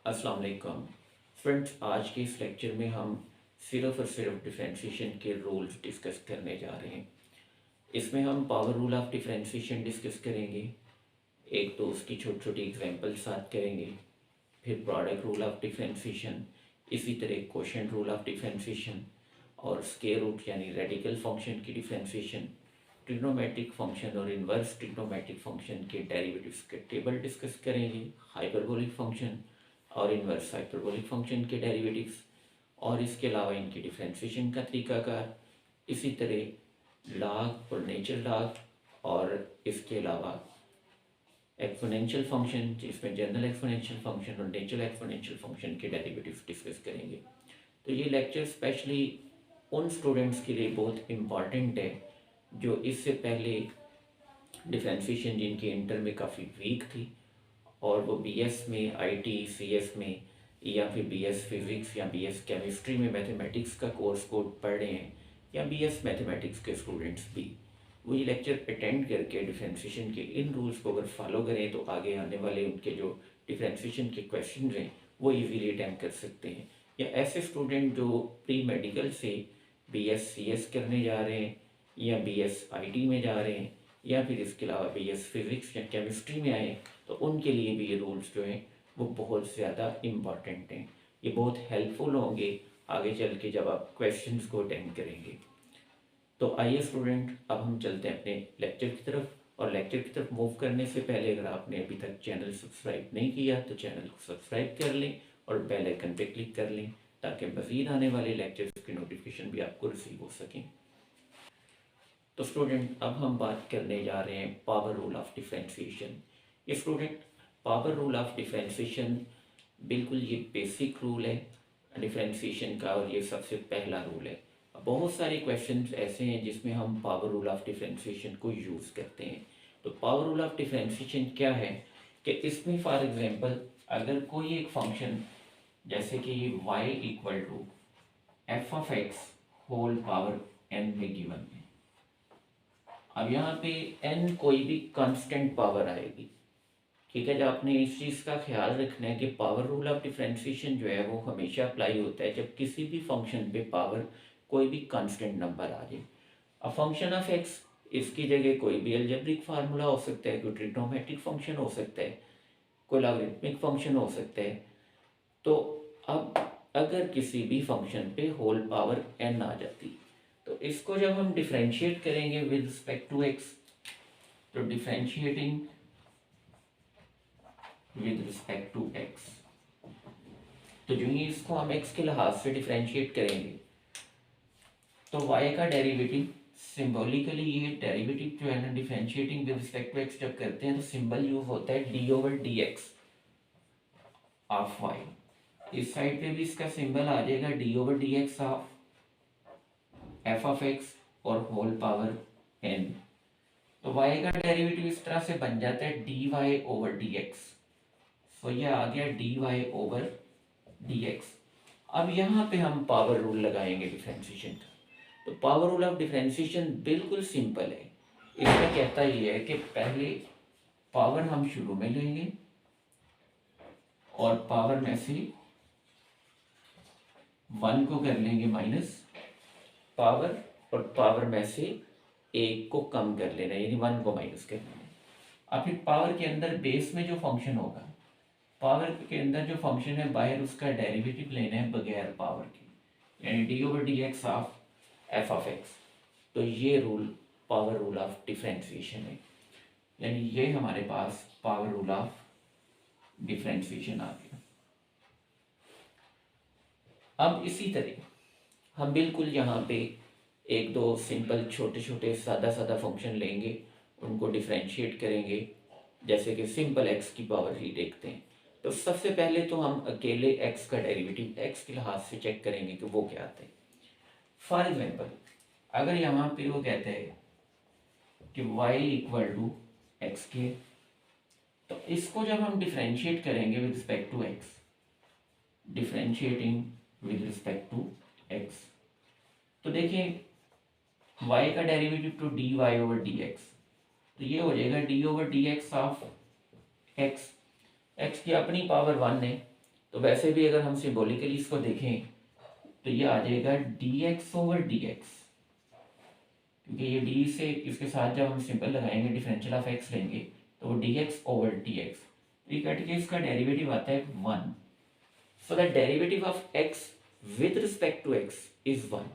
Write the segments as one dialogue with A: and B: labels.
A: अस्सलाम वालेकुम फ्रेंड्स। आज के इस लेक्चर में हम सिर्फ और सिर्फ डिफरेंशिएशन के रूल्स डिस्कस करने जा रहे हैं। इसमें हम power rule of differentiation discuss करेंगे, एक तो उसकी छोटी छोटी एग्जांपल साथ करेंगे, फिर प्रोडक्ट रूल ऑफ डिफरेंशिएशन, इसी तरह क्वोशिएंट रूल ऑफ डिफरेंशिएशन और स्क्वायर रूट यानी रेडिकल फंक्शन की डिफरेंशिएशन, ट्रिग्नोमेट्रिक फंक्शन और इन्वर्स ट्रिग्नोमेट्रिक फंक्शन के डेरिवेटिव्स के टेबल डिस्कस करेंगे, हाइपरबोलिक फंक्शन और इन्वर्स हाइपरबोलिक फंक्शन के डेरिवेटिव्स और इसके अलावा इनकी डिफरेंशिएशन का तरीकाकार, इसी तरह लॉग और नेचर लॉग और इसके अलावा एक्सपोनेंशियल फंक्शन जिसमें जनरल एक्सपोनेंशियल फंक्शन और नेचुरल एक्सपोनेंशियल फंक्शन के डेरिवेटिव्स डिस्कस करेंगे। तो ये लेक्चर स्पेशली उन स्टूडेंट्स के लिए बहुत इम्पॉर्टेंट है जो इससे पहले डिफरेंशिएशन जिनकी इंटर में काफ़ी वीक थी और वो बीएस में, आईटी, सीएस में या फिर बीएस फिज़िक्स या बीएस केमिस्ट्री में मैथमेटिक्स का कोर्स पढ़ रहे हैं या बीएस मैथमेटिक्स के स्टूडेंट्स भी वो ये लेक्चर अटेंड करके डिफरेंशिएशन के इन रूल्स को अगर फॉलो करें तो आगे आने वाले उनके जो डिफरेंशिएशन के क्वेश्चन हैं वो इजीली अटेम्प्ट कर सकते हैं। या ऐसे स्टूडेंट जो प्री मेडिकल से बीएस सीएस करने जा रहे हैं या बीएस आईटी में जा रहे हैं या फिर इसके अलावा बीएस फिज़िक्स या केमिस्ट्री में आए तो उनके लिए भी ये रूल्स जो हैं वो बहुत ज़्यादा इम्पॉर्टेंट हैं। ये बहुत हेल्पफुल होंगे आगे चल के जब आप क्वेश्चंस को अटेंड करेंगे। तो आइए स्टूडेंट, अब हम चलते हैं अपने लेक्चर की तरफ। और लेक्चर की तरफ मूव करने से पहले अगर आपने अभी तक चैनल सब्सक्राइब नहीं किया तो चैनल को सब्सक्राइब कर लें और बेल आइकन पे क्लिक कर लें ताकि मज़ीद आने वाले लेक्चर्स की नोटिफिकेशन भी आपको रिसीव हो सकें। तो स्टूडेंट, अब हम बात करने जा रहे हैं पावर रूल ऑफ डिफरेंशिएशन। ये student, power rule of differentiation बिल्कुल ये बेसिक रूल है डिफरेंशिएशन का और ये सबसे पहला रूल है। बहुत सारे क्वेश्चंस ऐसे हैं जिसमें हम पावर रूल ऑफ डिफरेंशिएशन को यूज़ करते हैं। तो पावर रूल ऑफ डिफरेंशिएशन क्या है कि इसमें फॉर एग्जांपल अगर कोई एक फंक्शन जैसे कि y equal to f of x whole power n में गिवन है। अब यहाँ पे n कोई भी कांस्टेंट पावर आएगी, ठीक है। जब आपने इस चीज़ का ख्याल रखना है कि पावर रूल ऑफ डिफरेंशिएशन जो है वो हमेशा अप्लाई होता है जब किसी भी फंक्शन पे पावर कोई भी कांस्टेंट नंबर आ जाए। अब फंक्शन ऑफ एक्स, इसकी जगह कोई भी अलजेब्रिक फार्मूला हो सकता है, कोई ट्रिग्नोमेट्रिक फंक्शन हो सकता है, कोई लॉगरिथमिक फंक्शन हो सकता है। तो अब अगर किसी भी फंक्शन पे होल पावर n आ जाती तो इसको जब हम डिफरेंशिएट करेंगे विद रिस्पेक्ट टू एक्स, तो differentiating with respect to x, तो जो ही इसको हम x के लिहाज से डिफरेंशिएट करेंगे तो y का डेरिवेटिव सिंबॉलिकली, ये डेरिवेटिव जो है ना differentiating with respect to x जब करते हैं तो सिंबल यूज होता है d over d x of y। इस साइड पे भी इसका सिंबल आ जाएगा d over d x of f of x और होल पावर n। तो y का डेरिवेटिव इस तरह से बन जाता है dy ओवर डी एक्स। तो यह आ गया dy ओवर डी एक्स। अब यहाँ पे हम पावर रूल लगाएंगे डिफरेंशिएशन का। तो पावर रूल ऑफ डिफरेंशिएशन बिल्कुल सिंपल है। इसमें कहता ये है कि पहले पावर हम शुरू में लेंगे और पावर में से 1 को कर लेंगे माइनस पावर और पावर में से 1 को कम कर लेना, यानी 1 को माइनस कर लेना। अब फिर पावर के अंदर बेस में जो फंक्शन होगा, पावर के अंदर जो फंक्शन है बाहर उसका डेरिवेटिव लेना है बगैर पावर के, यानी D over d x of f of x. तो ये rule power rule of differentiation है, यानी ये हमारे पास पावर रूल ऑफ डिफरेंशिएशन आ गया। अब इसी तरह हम बिल्कुल यहाँ पे एक दो सिंपल छोटे छोटे सादा सादा फंक्शन लेंगे, उनको डिफरेंशिएट करेंगे। जैसे कि सिंपल x की पावर ही देखते हैं। तो सबसे पहले तो हम अकेले x का डेरिवेटिव x के लिहाज से चेक करेंगे कि वो क्या आता है। फॉर एग्जांपल अगर यहाँ पे वो कहते हैं कि y इक्वल टू एक्स के, तो इसको जब हम डिफरेंशिएट करेंगे with respect to x, differentiating with respect to x, तो देखिए y का derivative to dy over dx, तो ये हो जाएगा d over d x of x. X की अपनी पावर 1 है तो वैसे भी अगर हम सिम्बोलिकली इसको देखें तो ये आ जाएगा dx ओवर dx, क्योंकि ये d से इसके साथ जब हम सिंपल लगाएंगे डिफरेंशियल ऑफ x लेंगे तो वो dx ओवर dx, तो ये कट के इसका डेरिवेटिव आता है 1। So the derivative of x with respect to x is 1,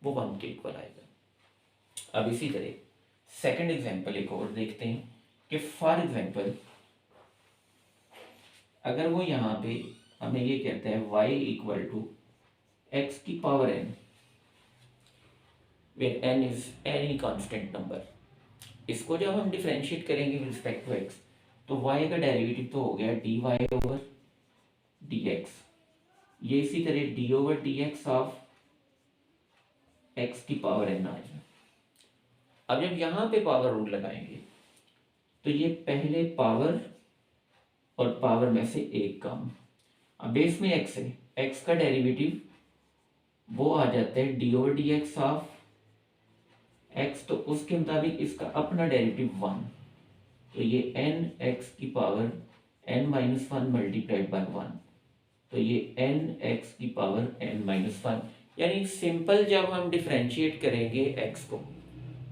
A: वो 1 के इक्वल आएगा। अब इसी तरह सेकंड एग्जांपल एक और देखते हैं कि फॉर एग्जांपल अगर वो यहाँ पे हमें ये कहते हैं y इक्वल टू x की power n, where n is any constant number, इसको जब हम डिफरेंशिएट करेंगे विद रिस्पेक्ट टू x तो y का डेरिवेटिव तो हो गया dy ओवर dx, ये इसी तरह d over dx of x की पावर n आएगा। अब जब यहाँ पे पावर रूल लगाएंगे तो ये पहले पावर और पावर में से एक कम, अब बेस में x है, x का डेरिवेटिव वो आ जाता है D over d x of x, तो उसके मुताबिक इसका अपना डेरिवेटिव 1, तो ये n x की power n minus 1 multiplied by 1, तो ये n x की पावर n माइनस 1, यानी सिंपल जब हम डिफरेंशिएट करेंगे x को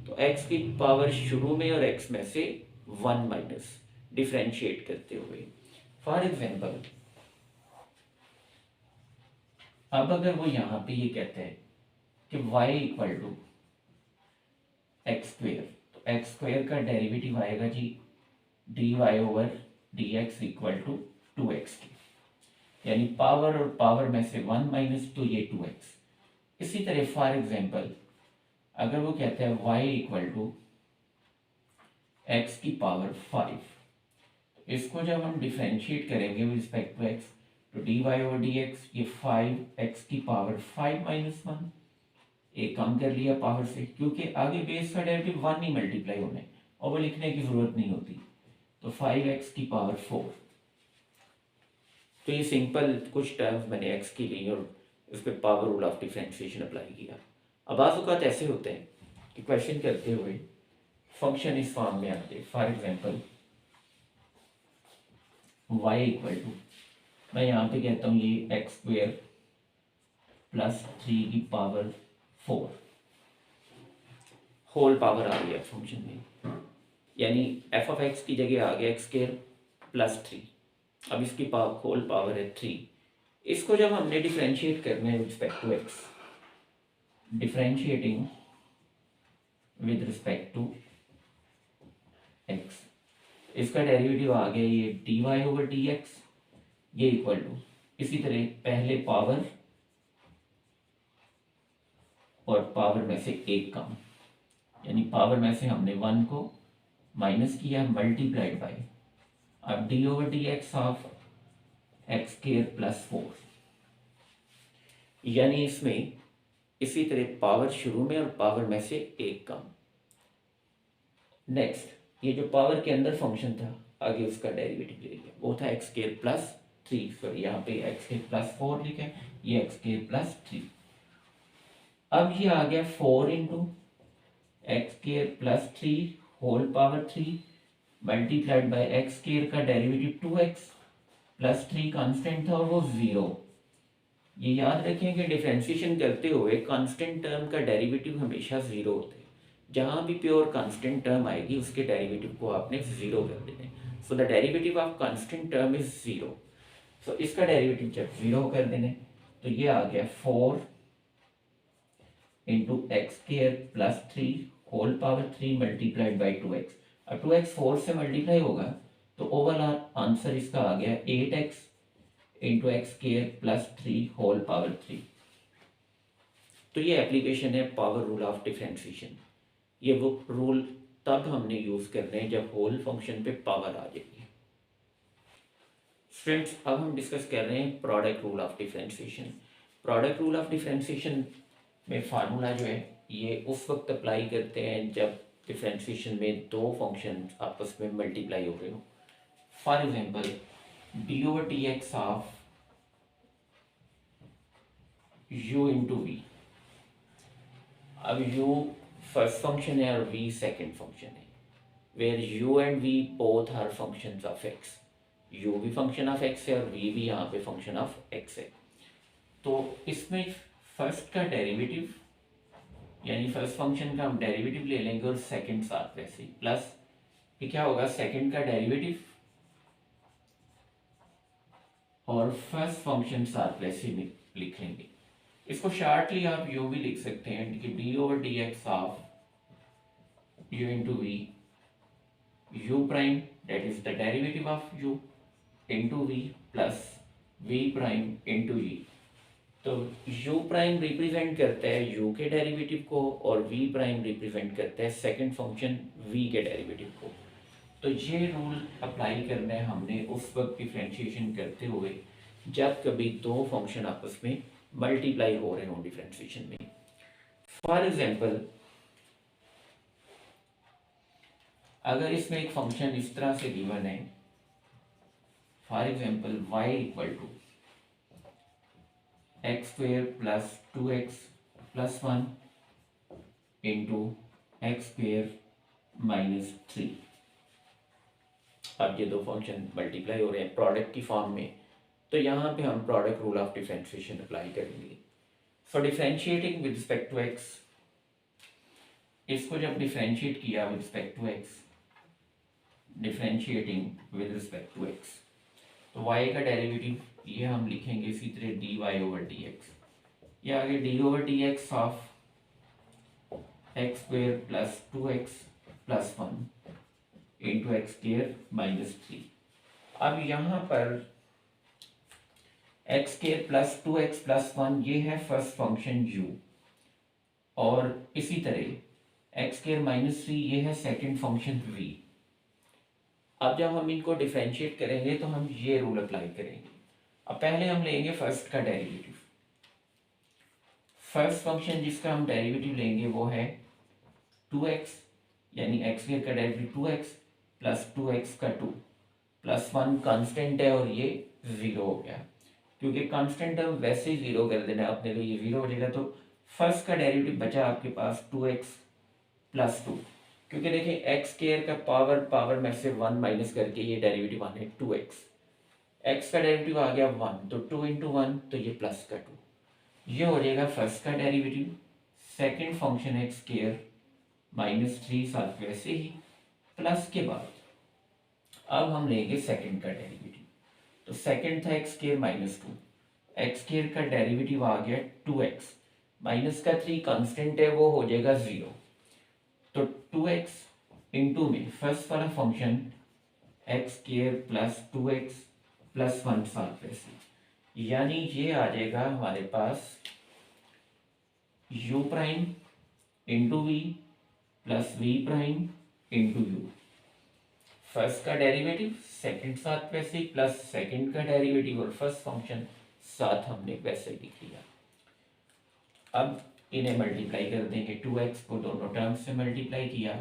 A: तो x की पावर शुरू में और x में से 1 माइनस डिफरेंशिएट करते हुए। फॉर एग्जांपल अब अगर वो यहाँ पे ये कहते हैं कि y equal to x square, तो एक्स स्क्वेयर का डेरिवेटिव आएगा जी d y over d x equal to 2x की, यानी पावर और पावर में से 1 माइनस तो ये 2x। इसी तरह फॉर एग्जांपल अगर वो कहते हैं y इक्वल टू एक्स की पावर 5, तो इसको जब हम डिफरेंशिएट करेंगे विद रिस्पेक्ट टू x तो d y over d x, ये 5x की पावर 5 माइनस 1, एक कम कर लिया पावर से, क्योंकि आगे बेस का डेरिवेटिव 1 ही मल्टीप्लाई होने और वो लिखने की जरूरत नहीं होती, तो 5x की पावर 4। तो ये सिंपल कुछ टर्म्स मैंने x की ली और उस पर power rule of differentiation apply किया। अब बाज़ ऐसे होते हैं कि क्वेश्चन करते हुए फंक्शन इस फॉर्म में आते हैं, for example y equal to, मैं यहाँ पे कहता हूँ ये एक्स स्क्वेयर प्लस 3 की पावर 4 होल पावर आ गया फंक्शन में, यानी एफ ऑफ एक्स की जगह आ गया एक्स स्क्वेयर प्लस 3, अब इसकी होल पावर है 3। इसको जब हमने डिफरेंशिएट करना है with respect to x, differentiating with respect to x, इसका डेरिवेटिव आ गया ये d y over d x, ये इक्वल टू इसी तरह पहले पावर और पावर में से एक कम, यानी पावर में से हमने 1 को माइनस किया मल्टीप्लाइड बाई, अब D over d x of x square plus 4, यानी इसमें इसी तरह पावर शुरू में और पावर में से एक कम। नेक्स्ट ये जो पावर के अंदर फंक्शन था आगे उसका डेरिवेटिव ले लिया, वो था एक्स स्क्वायर प्लस 3, सॉरी यहाँ पे एक्स स्क्वायर प्लस 4 लिखे, ये एक्स स्क्वायर प्लस 3। अब ये आ गया 4 into x square plus 3 whole power 3 multiplied by x square का डेरिवेटिव 2x प्लस 3 कांस्टेंट था और वो 0। ये याद रखें कि डिफरेंशिएशन करते हुए कांस्टेंट टर्म का डेरिवेटिव हमेशा 0 होते हैं, जहाँ भी प्योर कांस्टेंट टर्म आएगी उसके डेरिवेटिव को आपने 0 कर देना है। सो the derivative of constant term is 0, सो इसका डेरिवेटिव जब 0 कर देने तो ये आ गया 4 into x square plus 3 whole power 3 multiplied by 2x, अब 2x 4 से मल्टीप्लाई होगा तो ओवरऑल आंसर इसका आ गया 8x into x square plus 3 whole power 3। तो ये एप्लीकेशन है पावर रूल ऑफ डिफरेंशिएशन। ये वो रूल तब हमने यूज़ करने हैं जब होल फंक्शन पे पावर आ जाएगी। फ्रेंड्स अब हम डिस्कस कर रहे हैं product rule of differentiation. Product rule of differentiation में फार्मूला जो है ये उस वक्त अप्लाई करते हैं जब डिफरेंशिएशन में दो फंक्शन आपस में मल्टीप्लाई हो रहे हो। For example d over d x of u into v, अब u फर्स्ट फंक्शन है और v सेकंड फंक्शन है, where u and v both are functions of x, u भी फंक्शन ऑफ एक्स है और वी भी यहाँ पे फंक्शन ऑफ एक्स है। तो इसमें फर्स्ट का डेरिवेटिव यानी फर्स्ट फंक्शन का हम डेरिवेटिव ले लेंगे और सेकंड साथ वैसे ही प्लस फिर क्या होगा सेकंड का डेरिवेटिव और फर्स्ट फंक्शन साथ वैसे ही लिख लेंगे। इसको शार्टली आप यू भी लिख सकते हैं कि d over d x of u into v u prime that is the derivative of u into v plus v prime into e. तो u प्राइम रिप्रेजेंट करता है u के डेरिवेटिव को और v प्राइम रिप्रेजेंट करता है second function v के derivative को। तो ये रूल अप्लाई करना है हमने उस वक्त डिफ्रेंशिएशन करते हुए जब कभी दो फंक्शन आपस में मल्टीप्लाई हो रहे हों डिफ्रेंशिएशन में। फॉर एग्जांपल अगर इसमें एक फंक्शन इस तरह से गिवन है, for example y equal to x square plus 2x plus 1 into x square minus 3। अब ये दो फंक्शन मल्टीप्लाई हो रहे हैं प्रोडक्ट की फॉर्म में, तो यहाँ पे हम product rule of differentiation apply करेंगे। For differentiating with respect to x, इसको जब डिफरेंशिएट किया with respect to x, differentiating with respect to x, तो y का डेरिवेटिव ये हम लिखेंगे इसी तरह dy ओवर dx, ये आगे d over dx of x square plus 2x plus 1 into x square minus 3। अब यहाँ पर x square plus 2x plus 1 ये है फर्स्ट फंक्शन u और इसी तरह एक्स स्क्वेयर माइनस 3 ये है सेकंड फंक्शन v। अब जब हम इनको डिफरेंशिएट करेंगे तो हम ये रूल अप्लाई करेंगे। अब पहले हम लेंगे फर्स्ट का डेरिवेटिव। फर्स्ट फंक्शन जिसका हम डेरिवेटिव लेंगे वो है 2x यानी एक्स स्क्वायर का डेरिवेटिव 2x प्लस 2x का 2 प्लस 1 कांस्टेंट है और ये 0 हो गया, क्योंकि कांस्टेंट हम वैसे ही 0 कर देना अपने लिए, ये 0 हो जाएगा। तो फर्स्ट का डेरिवेटिव बचा आपके पास 2x प्लस 2, क्योंकि देखिए एक्स स्क्वायर का पावर में से 1 माइनस करके ये डेरिवेटिव आना है 2x, एक्स का डेरिवेटिव आ गया 1 तो 2 इंटू 1 तो ये प्लस का 2, ये हो जाएगा फर्स्ट का derivative. Second function x square minus 3 साथ वैसे ही प्लस के बाद अब हम लेंगे सेकंड का डेरिवेटिव। तो सेकंड था x square minus 2, x square का डेरिवेटिव आ गया 2x माइनस का 3 कांस्टेंट है वो हो जाएगा 0। तो 2x इंटू में फर्स्ट वाला function x square plus 2x plus 1 साथ वैसे, यानी ये आ जाएगा हमारे पास u prime into v plus v prime into u. First का डेरिवेटिव सेकंड साथ वैसे ही प्लस सेकंड का डेरिवेटिव और फर्स्ट फंक्शन साथ हमने वैसे ही लिख लिया। अब इन्हें मल्टीप्लाई कर देंगे, 2x को दोनों टर्म्स से मल्टीप्लाई किया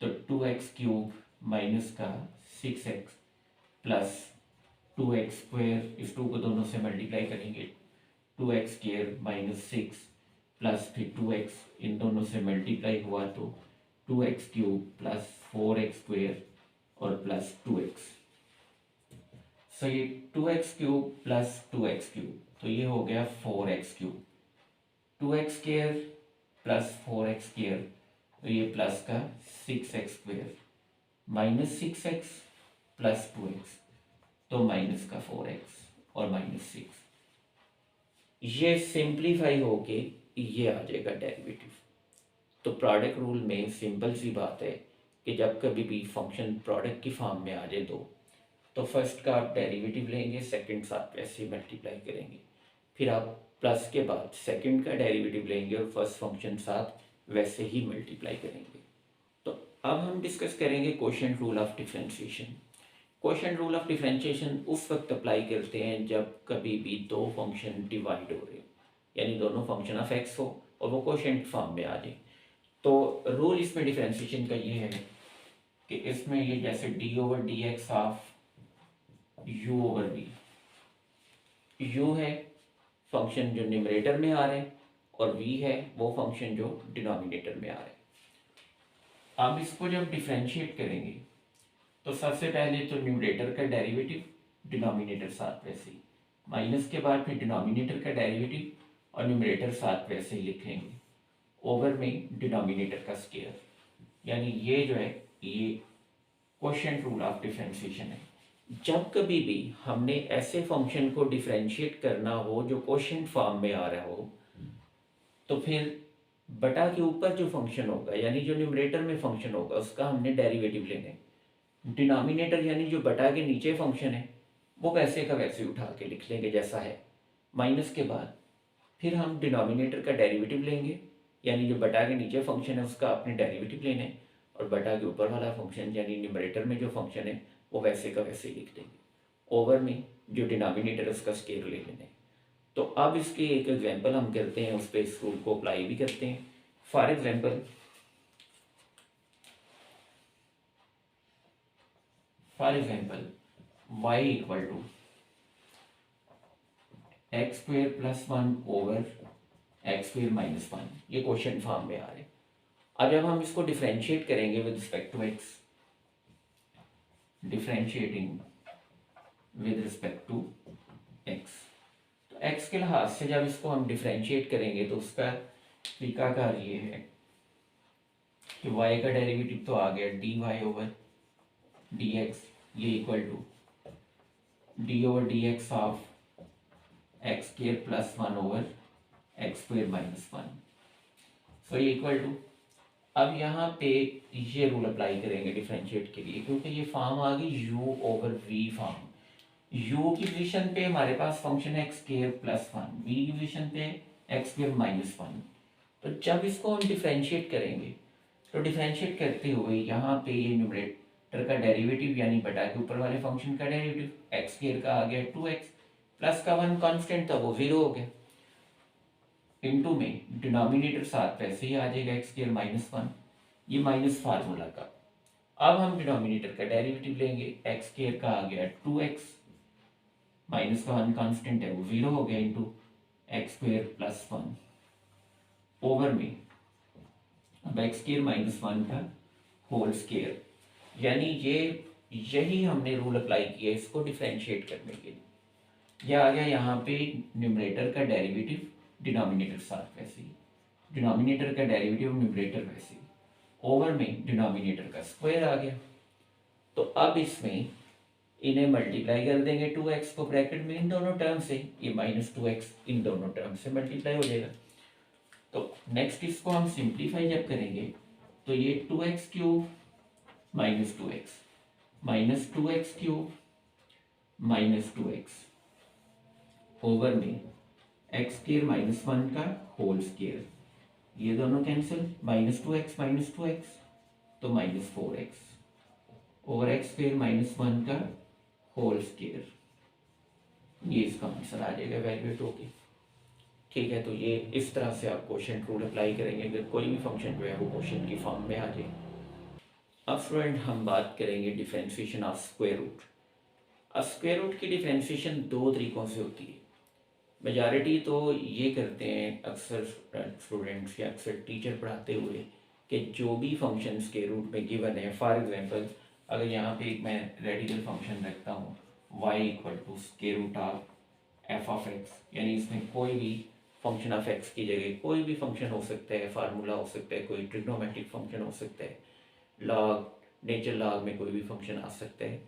A: तो 2x क्यूब माइनस का 6x प्लस 2x स्क्वेयर, इस 2 को दोनों से मल्टीप्लाई करेंगे 2x स्क्वेयर माइनस 6 प्लस फिर 2x इन दोनों से मल्टीप्लाई हुआ तो 2x cube plus 4x square और प्लस 2x। सो ये 2x cube plus 2x cube तो ये हो गया 4x cube, 2x square plus 4x square तो ये प्लस का 6x square minus 6x plus 2x तो माइनस का 4x और माइनस 6, ये सिंप्लीफाई होके ये आ जाएगा डेरिवेटिव। तो प्रोडक्ट रूल में सिंपल सी बात है कि जब कभी भी फंक्शन प्रोडक्ट की फॉर्म में आ जाए दो, तो फर्स्ट का आप डेरिवेटिव लेंगे, सेकंड साथ वैसे मल्टीप्लाई करेंगे, फिर आप प्लस के बाद सेकंड का डेरिवेटिव लेंगे और फर्स्ट फंक्शन साथ वैसे ही मल्टीप्लाई करेंगे। तो अब हम डिस्कस करेंगे quotient rule of differentiation. Quotient rule of differentiation उस वक्त अप्लाई करते हैं जब कभी भी दो फंक्शन डिवाइड हो रहे हो, यानी दोनों फंक्शन ऑफ एक्स हो और वो क्वोशिएंट फॉर्म में आ जाए। तो रूल इसमें डिफरेंशिएशन का ये है कि इसमें ये जैसे d over d x of u over v, u है फंक्शन जो न्यूमरेटर में आ रहे हैं और v है वो फंक्शन जो डिनोमिनेटर में आ रहे हैं। अब इसको जब डिफरेंशिएट करेंगे तो सबसे पहले तो न्यूमरेटर का डेरिवेटिव, डिनोमिनेटर साथ वैसे ही, माइनस के बाद फिर डिनोमिनेटर का डेरिवेटिव और न्यूमरेटर साथ वैसे ही लिखेंगे, ओवर में डिनोमिनेटर का स्क्वायर। यानी ये जो है ये क्वोशिएंट रूल ऑफ डिफरेंशिएशन है। जब कभी भी हमने ऐसे फंक्शन को डिफरेंशिएट करना हो जो क्वोशिएंट फॉर्म में आ रहा हो, तो फिर बटा के ऊपर जो फंक्शन होगा यानी जो न्यूमरेटर में फंक्शन होगा उसका हमने डेरिवेटिव लेना है। डिनोमिनेटर यानी जो बटा के नीचे फंक्शन है वो वैसे का वैसे उठा के लिख लेंगे जैसा है, माइनस के बाद फिर हम डिनोमिनेटर का डेरिवेटिव लेंगे, यानी जो बटा के नीचे फंक्शन है उसका अपने डेरिवेटिव लेना है, और बटा के ऊपर वाला फंक्शन यानी न्यूमरेटर में जो फंक्शन है वो वैसे का वैसे ही लिख देंगे, ओवर में जो डिनोमिनेटर है उसका स्क्वायर ले लेना है। तो अब इसके एक एग्जांपल हम करते हैं, उस पर इस रूल को अप्लाई भी करते हैं। For example y equal to x square plus one over x square minus one, ये क्वेश्चन फॉर्म में आ रहे हैं। अब जब हम इसको डिफरेंशिएट करेंगे with respect to x, differentiating with respect to x, तो एक्स के लिहाज से जब इसको हम डिफरेंशिएट करेंगे तो उसका तरीकाकार ये है कि y का डेरिवेटिव तो आ गया dy ओवर dx, ये equal to d over dx of x square plus one over x square minus one, so ये इक्वल टू, अब यहाँ पे ये रूल अप्लाई करेंगे डिफरेंशिएट के लिए, क्योंकि ये फॉर्म आ गई u over v form. u की पोजीशन पे हमारे पास फंक्शन है x square plus one, v की पोजीशन पे एक्स स्क्वायर माइनस वन। तो जब इसको हम डिफरेंशिएट करेंगे तो डिफरेंशिएट करते हुए यहाँ पे ये न्यूमरेटर का डेरिवेटिव यानी बटा के ऊपर वाले फंक्शन का डेरिवेटिव एक्स स्क्वायर का आ गया 2x, प्लस का वन कांस्टेंट था वो 0 हो गया, इनटू में डिनोमिनेटर साथ वैसे ही आ जाएगा एक्स स्क्वायर माइनस वन, ये माइनस फार्मूला का। अब हम डिनोमिनेटर का डेरिवेटिव लेंगे, एक्स स्क्वायर का आ गया 2x, माइनस का वन कांस्टेंट है वो 0 हो गया, into x square plus one, over में अब एक्स स्क्वायर माइनस वन का होल स्क्वायर। यानी यही हमने रूल अप्लाई किया इसको डिफरेंशिएट करने के लिए। यह आ गया यहाँ पे न्यूमरेटर का डेरिवेटिव, डिनोमिनेटर साथ वैसे ही, डिनोमिनेटर का डेरिवेटिव न्यूमरेटर वैसे ही, ओवर में डिनोमिनेटर का स्क्वायर आ गया। तो अब इसमें इन्हें मल्टीप्लाई कर देंगे 2x को ब्रैकेट में इन दोनों टर्म से, ये माइनस 2x इन दोनों टर्म से मल्टीप्लाई हो जाएगा। तो नेक्स्ट इसको हम सिंप्लीफाई जब करेंगे तो ये 2x cube minus 2x minus 2x cube minus 2x over में एक्स स्क्वायर माइनस वन का होल स्क्वायर, ये दोनों कैंसिल, माइनस 2x तो minus 4x over x square minus one का होल स्क्वायर, ये इसका आंसर आ जाएगा वैल्यूएट होके। ठीक है, तो ये इस तरह से आप क्वोशिएंट रूल अप्लाई करेंगे अगर कोई भी फंक्शन जो है वो क्वोशिएंट की फॉर्म में आ जाए। अब स्टूडेंट हम बात करेंगे डिफरेंशिएशन ऑफ स्क्वायर रूट। अब स्क्वायर रूट की डिफरेंशिएशन दो तरीकों से होती है। मेजॉरिटी तो ये करते हैं अक्सर स्टूडेंट्स या अक्सर टीचर पढ़ाते हुए कि जो भी फंक्शन स्क्वायर रूट में गिवन है, फॉर एग्जांपल अगर यहाँ पे एक मैं रेडिकल फंक्शन रखता हूँ y equal to square root of f of x, यानी इसमें कोई भी फंक्शन ऑफ एक्स की जगह कोई भी फंक्शन हो सकता है, फार्मूला हो सकता है, कोई ट्रिग्नोमेट्रिक फंक्शन हो सकता है, लॉग, नेचर लॉग में कोई भी फंक्शन आ सकता है।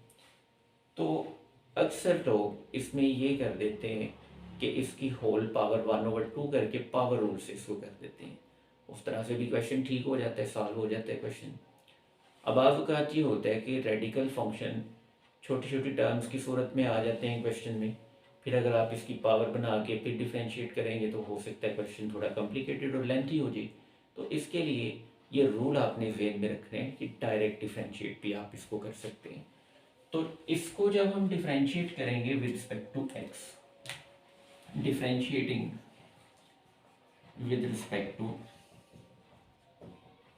A: तो अक्सर लोग इसमें ये कर देते हैं कि इसकी होल पावर 1/2 करके पावर रूल से इसको कर देते हैं, उस तरह से भी क्वेश्चन ठीक हो जाता है, सॉल्व हो जाता है क्वेश्चन। अब आज़ात ये होता है कि रेडिकल फंक्शन छोटी छोटी टर्म्स की सूरत में आ जाते हैं क्वेश्चन में, फिर अगर आप इसकी पावर बना के फिर डिफरेंशिएट करेंगे तो हो सकता है क्वेश्चन थोड़ा कॉम्प्लिकेटेड और लेंथी हो जाए। तो इसके लिए ये रूल आपने ज़हन में रखने हैं कि डायरेक्ट डिफरेंशिएट भी आप इसको कर सकते हैं। तो इसको जब हम डिफरेंशिएट करेंगे with respect to x, differentiating with respect to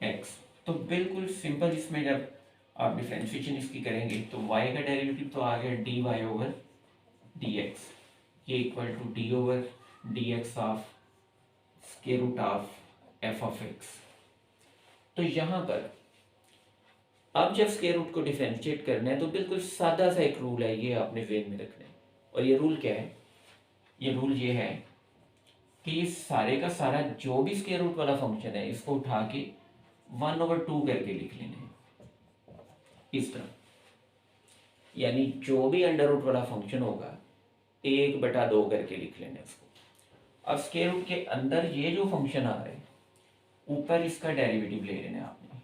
A: x, तो बिल्कुल सिंपल इसमें जब आप डिफरेंशिएशन इसकी करेंगे तो y का डेरिवेटिव तो आ गया dy ओवर dx, ये equal to d over dx of square root of f of x। तो यहाँ पर अब जब स्क्वायर रूट को डिफरेंशिएट करना है तो बिल्कुल सादा सा एक रूल है, ये आपने ज़हन में रखना है। और ये रूल क्या है? ये रूल ये है कि ये सारे का सारा जो भी स्क्वायर रूट वाला फंक्शन है इसको उठा के 1/2 करके लिख लेना है इस तरह। यानी जो भी अंडर रूट वाला फंक्शन होगा 1/2 करके लिख लेना है उसको। अब स्क्वायर रूट के अंदर ये जो फंक्शन आ रहा है ऊपर इसका डेरिवेटिव ले लेना है आपने,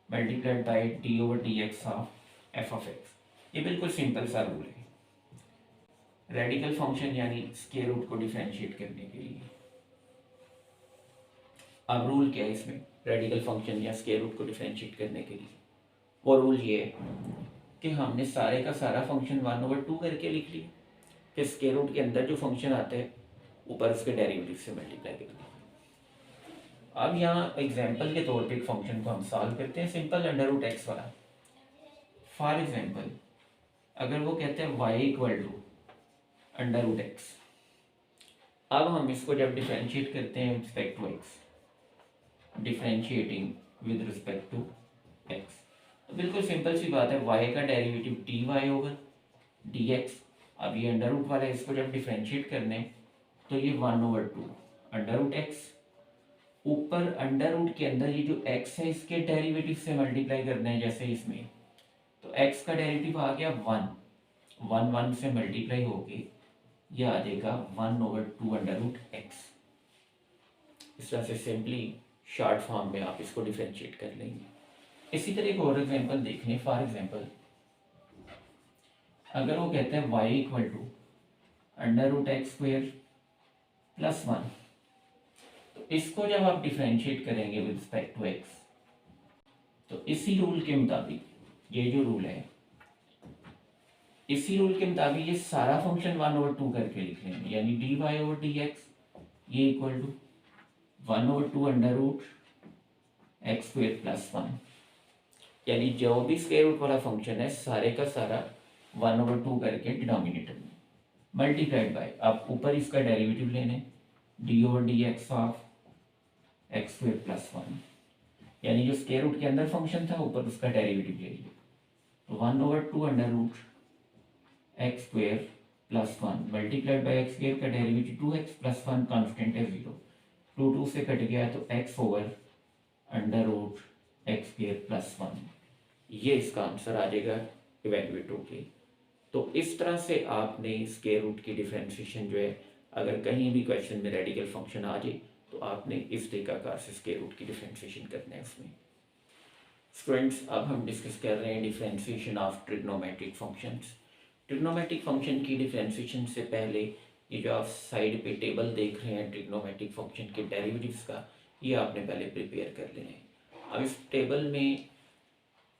A: multiplied by d/dx of f of x. ये बिल्कुल सिंपल सा रूल है रेडिकल फंक्शन यानी स्क्वायर रूट को डिफरेंशिएट करने के लिए। अब रूल क्या है इसमें रेडिकल फंक्शन या स्क्वायर रूट को डिफरेंशिएट करने के लिए? वो रूल ये है कि हमने सारे का सारा फंक्शन 1/2 करके लिख लिया, फिर स्क्वायर रूट के अंदर जो फंक्शन आता है ऊपर उसके डेरिवेटिव से मल्टीप्लाई कर दिया। अब यहाँ एग्जाम्पल के तौर पे एक फंक्शन को हम सॉल्व करते हैं, सिंपल अंडर रूट एक्स वाला। फॉर एग्जाम्पल अगर वो कहते हैं y equal to under root x, अब हम इसको जब डिफरेंशिएट करते हैं with respect to x, differentiating with respect to x, तो बिल्कुल सिंपल सी बात है y का डेरिवेटिव dy होगा dx। अब ये अंडर रूट वाला है, इसको जब डिफरेंशिएट करने तो ये 1/2 अंडर रूट एक्स, ऊपर अंडर रूट के अंदर ये जो x है इसके डेरिवेटिव से मल्टीप्लाई करना है जैसे इसमें, तो x का डेरिवेटिव आ गया 1 से मल्टीप्लाई होके ये आ जाएगा 1/2 अंडर रूट एक्स। इस तरह से सिंपली शॉर्ट फॉर्म में आप इसको डिफरेंशिएट कर लेंगे। इसी तरह एक और एग्जांपल देखने, फॉर एग्जांपल अगर वो कहते हैं y equal to under root x square plus 1, तो इसको जब आप डिफरेंशिएट करेंगे विद रिस्पेक्ट टू एक्स, तो इसी रूल के मुताबिक ये जो रूल है इसी रूल के मुताबिक ये सारा फंक्शन 1/2 करके लिख लेंगे, यानी dy/dx ये equal to 1/2 under root x square plus 1। यानी जो भी स्क्वायर रूट वाला फंक्शन है सारे का सारा 1/2 करके डिनोमिनेटर में मल्टीप्लाइड बाय, आप ऊपर इसका डेरिवेटिव लेने d/dx of x square plus 1, यानी जो स्क्वायर रूट के अंदर फंक्शन था ऊपर उसका डेरिवेटिव ले लिया, तो 1/2 under root x square plus 1 multiplied by x square का डेरिवेटिव 2x प्लस 1 कॉन्स्टेंट है 0, 2 से कट गया तो x over under root x square plus 1, ये इसका आंसर आ जाएगा इवेल्युएट होके। तो इस तरह से आपने स्क्वायर रूट की डिफरेंशिएशन जो है, अगर कहीं भी क्वेश्चन में रेडिकल फंक्शन आ जाए तो आपने इस तरीकाकार से स्क्वायर रूट की डिफरेंशिएशन करना है उसमें। स्टूडेंट्स अब हम डिस्कस कर रहे हैं differentiation of trigonometric functions. Trigonometric function की डिफरेंशिएशन से पहले ये जो आप साइड पे टेबल देख रहे हैं ट्रिग्नोमेट्रिक फंक्शन के डेरिवेटिव्स का, ये आपने पहले प्रिपेयर कर लेना है। अब इस टेबल में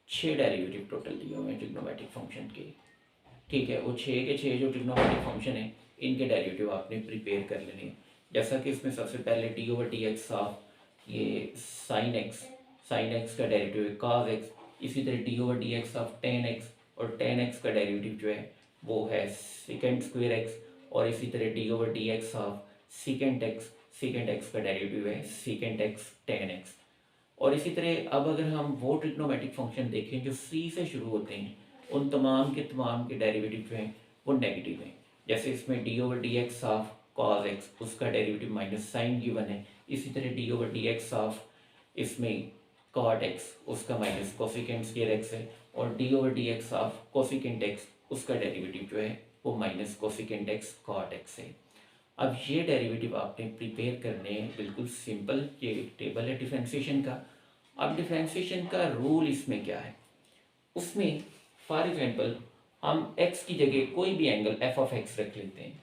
A: 6 डेरिवेटिव टोटल दिए हुए हैं ट्रिग्नोमेट्रिक फंक्शन के, ठीक है। वो 6 के 6 जो ट्रिग्नोमेट्रिक फंक्शन है इनके डेरिवेटिव आपने प्रिपेयर कर लेने हैं। जैसा कि इसमें सबसे पहले d/dx ऑफ ये साइन एक्स का डेरिवेटिव है cos x, इसी तरह d/dx ऑफ tan x, और tan x का डेरिवेटिव जो है वो है सेकेंड स्क्वायर एक्स, और इसी तरह d/dx ऑफ सेकेंड एक्स का डेरिवेटिव है सेकेंड एक्स tan x। और इसी तरह अब अगर हम वो ट्रिग्नोमेट्रिक फंक्शन देखें जो c से शुरू होते हैं, उन तमाम के डेरिवेटिव जो हैं वो नेगेटिव हैं। जैसे इसमें d/dx ऑफ cos x उसका डेरिवेटिव माइनस साइन गिवन है, इसी तरह d/dx ऑफ इसमें cot x उसका माइनस कोसिकेंट स्क्वायर x है, और d/dx ऑफ कोसिकेंट x उसका डेरिवेटिव जो है वो minus cosecant x cot x है। अब ये डेरिवेटिव आपने प्रिपेयर करने हैं, बिल्कुल सिंपल, ये एक टेबल है डिफरेंशिएशन का। अब डिफरेंशिएशन का रूल इसमें क्या है, उसमें फॉर एग्जांपल हम x की जगह कोई भी एंगल f ऑफ x रख लेते हैं।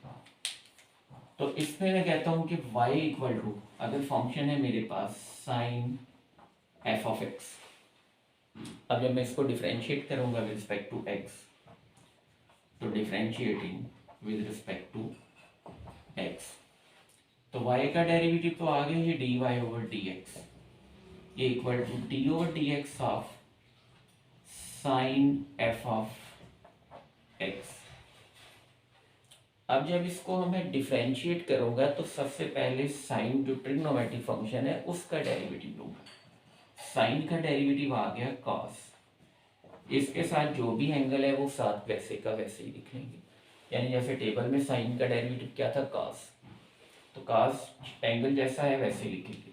A: तो इसमें मैं कहता हूँ कि y इक्वल टू, अगर फंक्शन है मेरे पास साइन f ऑफ x, अब जब मैं इसको डिफरेंशिएट करूँगा विद रिस्पेक्ट टू x, तो differentiating with respect to x, तो y का डेरिवेटिव तो आ गया ये dy/dx, ये equal to d/dx of sine f of x। अब जब इसको हमें डिफरेंशिएट करूँगा तो सबसे पहले साइन जो ट्रिग्नोमेट्रिक फंक्शन है उसका डेरिवेटिव लूँगा। साइन का डेरिवेटिव आ गया cos, इसके साथ जो भी एंगल है वो साथ वैसे का वैसे ही लिख लेंगे। यानी जैसे टेबल में साइन का डेरिवेटिव क्या था, कास, तो कास एंगल जैसा है वैसे लिखेंगे।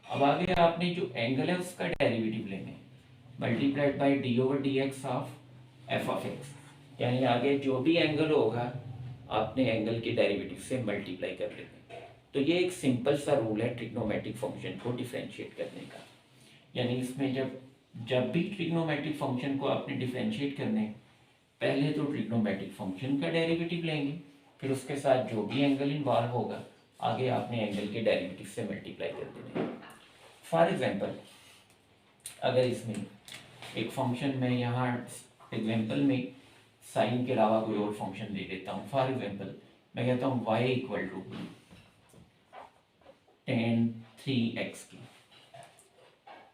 A: अब आगे आपने जो एंगल है उसका डेरिवेटिव लेंगे, multiplied by D over d x of f of x. यानी आगे जो भी एंगल होगा आपने एंगल के डेरिवेटिव से मल्टीप्लाई कर लेंगे। तो ये एक सिंपल सा रूल है ट्रिग्नोमेट्रिक फंक्शन को डिफरेंशिएट करने का। यानी इसमें जब भी ट्रिग्नोमेट्रिक फंक्शन को आपने डिफरेंशिएट करने, पहले तो ट्रिग्नोमेट्रिक फंक्शन का डेरिवेटिव लेंगे, फिर उसके साथ जो भी एंगल इन्वॉल्व होगा आगे आपने एंगल के डेरिवेटिव से मल्टीप्लाई कर देने। फॉर एग्जांपल अगर इसमें एक फंक्शन में यहाँ एग्जांपल में साइन के अलावा कोई और फंक्शन दे देता हूँ। फॉर एग्जांपल मैं कहता हूँ y equal to tan 3x की,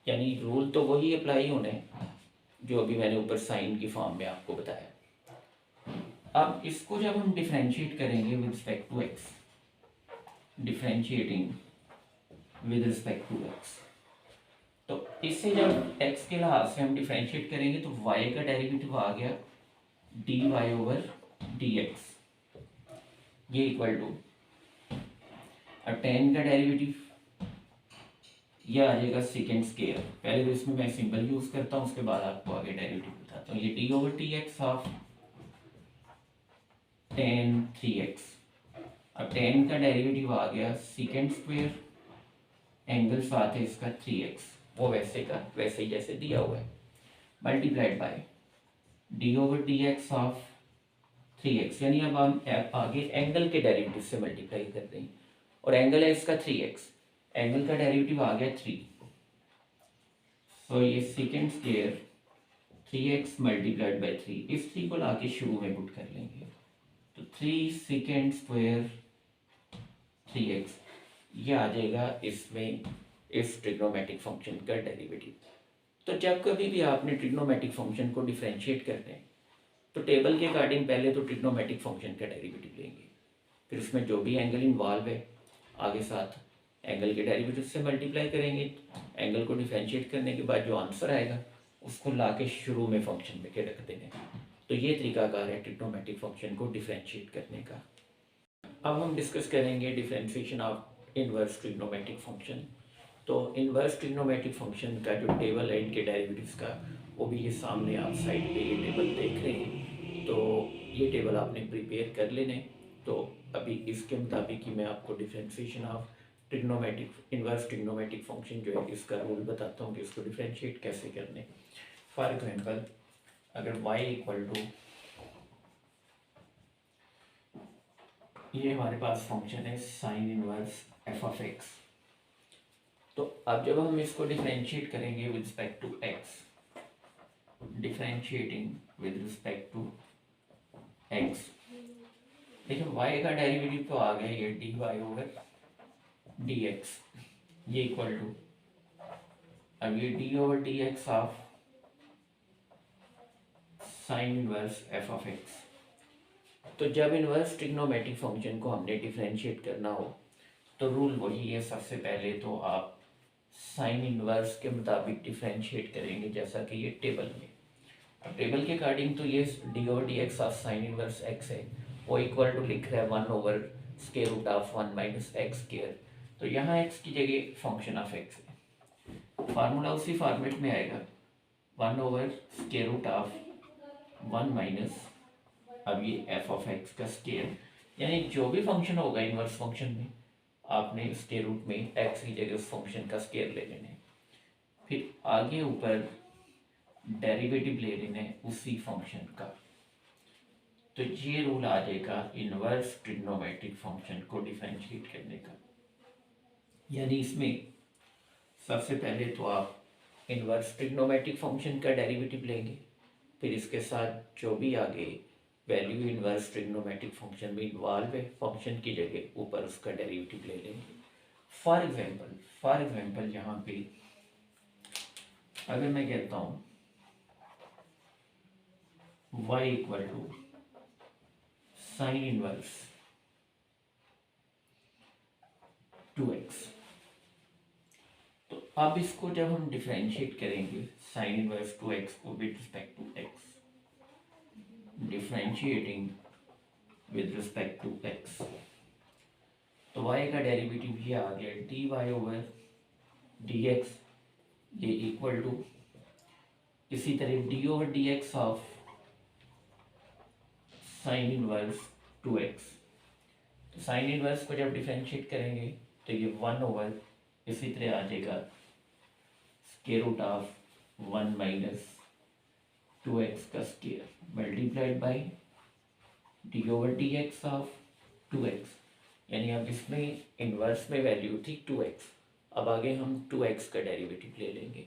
A: यानी रूल तो वही अप्लाई होने जो अभी मैंने ऊपर साइन की फॉर्म में आपको बताया। अब इसको जब हम डिफरेंशिएट करेंगे with respect to x, differentiating with respect to x, तो इससे जब x के लिहाज से हम डिफरेंशिएट करेंगे तो y का डेरिवेटिव आ गया dy ओवर dx, ये इक्वल टू और tan का डेरिवेटिव ये आ जाएगा सेकेंड स्केयर। पहले तो इसमें मैं सिंपल यूज करता हूँ, उसके बाद आपको आगे डेरिवेटिव बताता हूँ। ये d over T x of tan 3x, अब tan का डेरिवेटिव आ गया सेकेंड स्क्वायर, एंगल साथ है इसका 3x, वो वैसे का वैसे ही जैसे दिया हुआ है, multiplied by D over d x of 3x। यानी अब हम आगे एंगल के डेरिवेटिव से मल्टीप्लाई कर दें, और एंगल है इसका 3x, एंगल का डेरिवेटिव आ गया 3, तो ये second square 3x multiplied by 3, इस 3 को लाके शुरू में पुट कर लेंगे, तो 3 सेकेंड स्क्वायर 3x, ये आ जाएगा इसमें इस ट्रिग्नोमेट्रिक फंक्शन का डेरिवेटिव। तो जब कभी भी आपने ट्रिग्नोमेट्रिक फंक्शन को डिफरेंशिएट करना है तो टेबल के अकॉर्डिंग पहले तो ट्रिग्नोमेट्रिक फंक्शन का डेरिवेटिव लेंगे, फिर उसमें जो भी एंगल इन्वॉल्व है आगे साथ एंगल के डेरिवेटिव से मल्टीप्लाई करेंगे। एंगल को डिफरेंशिएट करने के बाद जो आंसर आएगा उसको लाके शुरू में फंक्शन में के रख देने। तो ये तरीकाकार है ट्रिग्नोमेट्रिक फंक्शन को डिफरेंशिएट करने का। अब हम डिस्कस करेंगे differentiation of inverse trigonometric function. तो इनवर्स ट्रिग्नोमेट्रिक फंक्शन का जो टेबल है इनके डेरिवेटिव्स का, वो भी ये सामने आप साइड पे ये टेबल देख रहे हैं, तो ये टेबल आपने प्रिपेयर कर लेने। तो अभी इसके मुताबिक ही मैं आपको differentiation of trigonometric inverse trigonometric function जो है इसका रूल बताता हूँ कि इसको डिफरेंशिएट कैसे करने। फॉर एग्जांपल अगर y इक्वल टू, ये हमारे पास फंक्शन है sine inverse f of x, तो अब जब हम इसको डिफरेंशिएट करेंगे with respect to x, differentiating with respect to x, देखिए y का डेरिवेटिव तो आ गया ये dy ओवर dx, ये इक्वल टू अब ये d over dx of sine inverse f of x. तो जब इनवर्स ट्रिग्नोमेट्रिक फंक्शन को हमने डिफरेंशिएट करना हो तो रूल वही है, सबसे पहले तो आप साइन इनवर्स के मुताबिक डिफरेंशिएट करेंगे जैसा कि ये टेबल में। अब टेबल के अकॉर्डिंग तो ये d over d x of sine inverse x है, वो इक्वल टू लिख रहा है 1 over square root of 1 minus x square, तो यहाँ एक्स की जगह फंक्शन ऑफ एक्स है, फार्मूला उसी फॉर्मेट में आएगा 1 over square root of 1 minus अब ये एफ ऑफ एक्स का स्क्वायर, यानी जो भी फंक्शन होगा इनवर्स फंक्शन में आपने इसके रूट में एक्स की जगह उस फंक्शन का स्क्वायर ले लेने, फिर आगे ऊपर डेरिवेटिव ले लेने उसी फंक्शन का। तो ये रूल आ जाएगा इनवर्स ट्रिग्नोमेट्रिक फंक्शन को डिफरेंशिएट करने का। यानी इसमें सबसे पहले तो आप इनवर्स ट्रिग्नोमेट्रिक फंक्शन का डेरिवेटिव लेंगे, फिर इसके साथ जो भी आगे वैल्यू इनवर्स ट्रिग्नोमेट्रिक फंक्शन में इन्वॉल्व है फंक्शन की जगह ऊपर उसका डेरिवेटिव ले लेंगे। फॉर एग्जांपल यहाँ पे अगर मैं कहता हूँ y equal to sine inverse 2x, तो अब इसको जब हम डिफरेंशिएट करेंगे साइन इनवर्स टू एक्स को with respect to x, differentiating with respect to x, तो y का डेरिवेटिव ये आ गया dy ओवर dx, ये इक्वल टू इसी तरह d over dx of sine inverse two x. तो साइन इनवर्स को जब डिफरेंशिएट करेंगे तो ये 1 ओवर इसी तरह आ जाएगा square root of 1 minus 2x का square multiplied by D over d x of 2x, यानी अब इसमें इन्वर्स में वैल्यू थी 2x, अब आगे हम 2x का डेरिवेटिव ले लेंगे।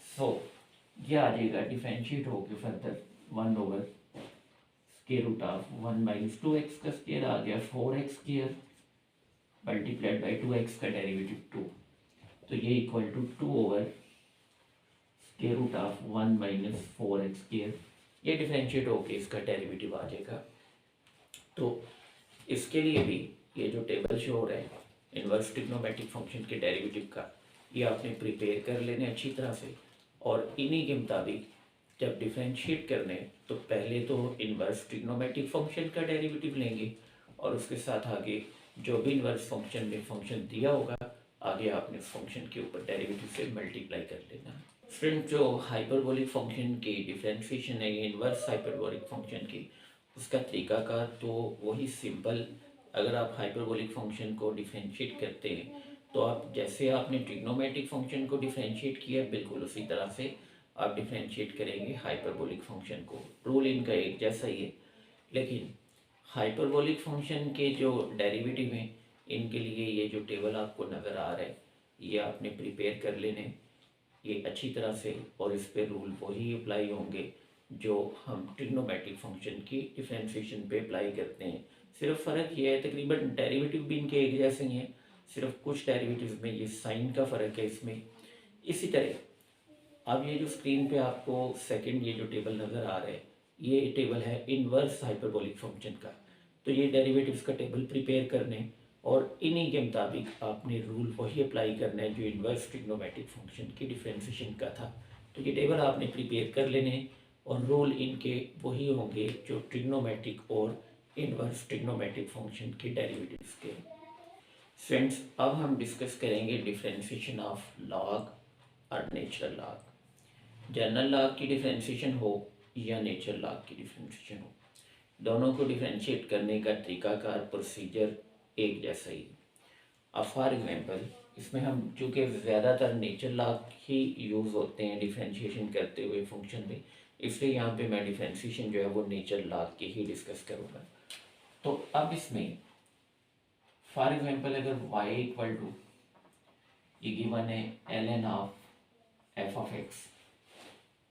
A: सो ये आ जाएगा डिफरेंशिएट होकर further 1 over square root of 1 minus 2x का स्क्वायर आ गया 4x square multiplied by 2x का डेरिवेटिव 2, तो ये equal to 2 over square root of 1 minus 4x square, ये डिफरेंशिएट होके इसका डेरिवेटिव आ जाएगा। तो इसके लिए भी ये जो टेबल शो हो रहा है इन्वर्स ट्रिग्नोमेट्रिक फंक्शन के डेरिवेटिव का, ये आपने प्रिपेयर कर लेने अच्छी तरह से, और इन्हीं के मुताबिक जब डिफरेंशिएट करने तो पहले तो इन्वर्स ट्रिग्नोमेट्रिक फंक्शन का डेरिवेटिव लेंगे और उसके साथ आगे जो भी इन्वर्स फंक्शन में फंक्शन दिया होगा आगे आपने उस फंक्शन के ऊपर डेरिवेटिव से मल्टीप्लाई कर लेना। फ्रेंड, जो हाइपरबोलिक फंक्शन की डिफरेंशिएशन है इन्वर्स हाइपरबोलिक फंक्शन की, उसका तरीकाकार तो वही सिंपल, अगर आप हाइपरबोलिक फंक्शन को डिफरेंशिएट करते हैं तो आप जैसे आपने ट्रिग्नोमेट्रिक फंक्शन को डिफरेंशिएट किया बिल्कुल उसी तरह से आप डिफरेंशिएट करेंगे हाइपरबोलिक फंक्शन को। रूल इनका एक जैसा ही है, लेकिन हाइपरबोलिक फंक्शन के जो डेरिवेटिव हैं इनके लिए ये जो टेबल आपको नज़र आ रहा है ये आपने प्रिपेयर कर लेने ये अच्छी तरह से, और इस पे रूल वही अप्लाई होंगे जो हम ट्रिग्नोमेट्रिक फंक्शन की डिफरेंशिएशन पे अप्लाई करते हैं। सिर्फ फ़र्क ये है तकरीबन डेरिवेटिव भी इनके एक जैसे ही हैं, सिर्फ कुछ डेरिवेटिव में ये साइन का फ़र्क है इसमें। इसी तरह अब ये जो स्क्रीन पे आपको सेकंड ये जो टेबल नज़र आ रहा है ये टेबल है इन्वर्स हाइपरबोलिक फंक्शन का, तो ये डेरिवेटिव्स का टेबल प्रिपेयर करने और इन्हीं के मुताबिक आपने रूल वही अप्लाई करना है जो इन्वर्स ट्रिग्नोमेट्रिक फंक्शन की डिफरेंशिएशन का था। तो ये टेबल आपने प्रिपेयर कर लेने और रूल इनके वही होंगे जो ट्रिग्नोमेट्रिक और इन्वर्स ट्रिग्नोमेट्रिक फंक्शन के डेरिवेटिव्स के। फ्रेंड्स, अब हम डिस्कस करेंगे डिफरेंशिएशन ऑफ लॉग और नेचुरल लॉग। जनरल लॉग की डिफरेंशिएशन हो या नेचुरल लॉग की डिफरेंशिएशन हो, दोनों को डिफरेंशिएट करने का तरीकाकार प्रोसीजर एक जैसा ही। अब फॉर एग्जांपल इसमें हम चूँकि ज़्यादातर नेचुरल लॉग ही यूज़ होते हैं डिफरेंशिएशन करते हुए फंक्शन में, इसलिए यहाँ पे मैं डिफरेंशिएशन जो है वो नेचुरल लॉग की ही डिस्कस करूँगा। तो अब इसमें फॉर एग्जांपल अगर y इक्वल टू ये गिवन है ln of f of x,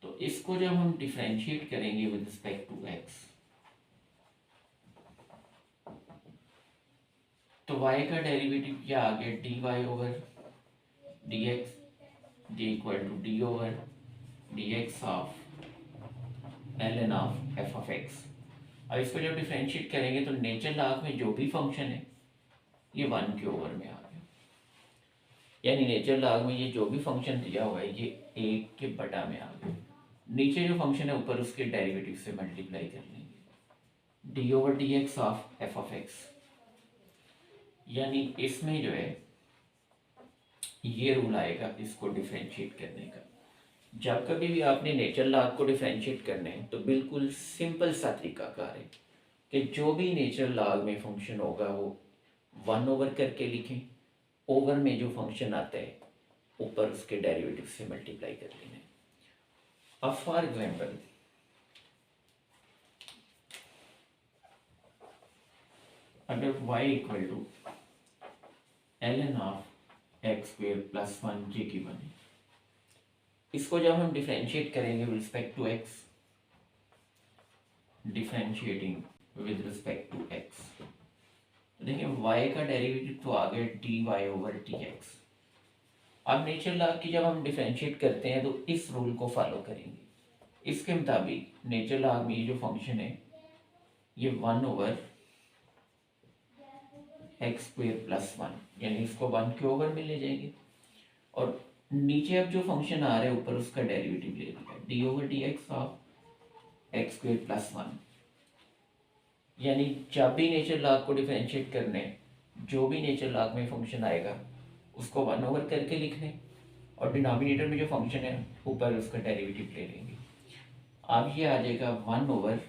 A: तो इसको जब हम डिफरेंशिएट करेंगे विद रिस्पेक्ट टू x तो y का डेरिवेटिव क्या आ गया dy over dx d equal to d over dx of ln of f of x। अब इसको जब डिफरेंशिएट करेंगे तो नेचुरल लॉग में जो भी फंक्शन है ये 1 के ओवर में आ गया, यानी नेचुरल लॉग में ये जो भी फंक्शन दिया हुआ है ये 1 के बटा में आ गया। नीचे जो फंक्शन है ऊपर उसके डेरिवेटिव से मल्टीप्लाई कर लेंगे D over d x of f of x, यानी इसमें जो है ये रूल आएगा इसको डिफरेंशिएट करने का। जब कभी भी आपने नेचुरल लॉग को डिफरेंशिएट करना है तो बिल्कुल सिंपल सा तरीकाकार है कि जो भी नेचुरल लॉग में फंक्शन होगा वो 1 ओवर करके लिखें, ओवर में जो फंक्शन आता है ऊपर उसके डेरिवेटिव से मल्टीप्लाई कर लेना है। अब फॉर एग्जांपल अगर y equal to ln of x square plus 1 जे की बने, इसको जब हम डिफरेंशिएट करेंगे with respect to x, differentiating with respect to x, तो देखिए y का डेरिवेटिव तो आ गया dy ओवर dx। अब नेचुरल लॉग की जब हम डिफरेंशिएट करते हैं तो इस रूल को फॉलो करेंगे। इसके मुताबिक नेचुरल लॉग में ये जो फंक्शन है ये 1 ओवर एक्स स्क्वेयर प्लस 1, यानी इसको 1 के ओवर में ले जाएंगे और नीचे अब जो फंक्शन आ रहा है ऊपर उसका डेरिवेटिव ले लिया, D over d x of x square plus one. यानी जब भी नेचर लॉग को डिफरेंशिएट करने, जो भी नेचर लॉग में फंक्शन आएगा उसको वन ओवर करके लिखने, और डिनोमिनेटर में जो फंक्शन है ऊपर उसका डेरिवेटिव ले लेंगे। अब ये आ जाएगा वन ओवर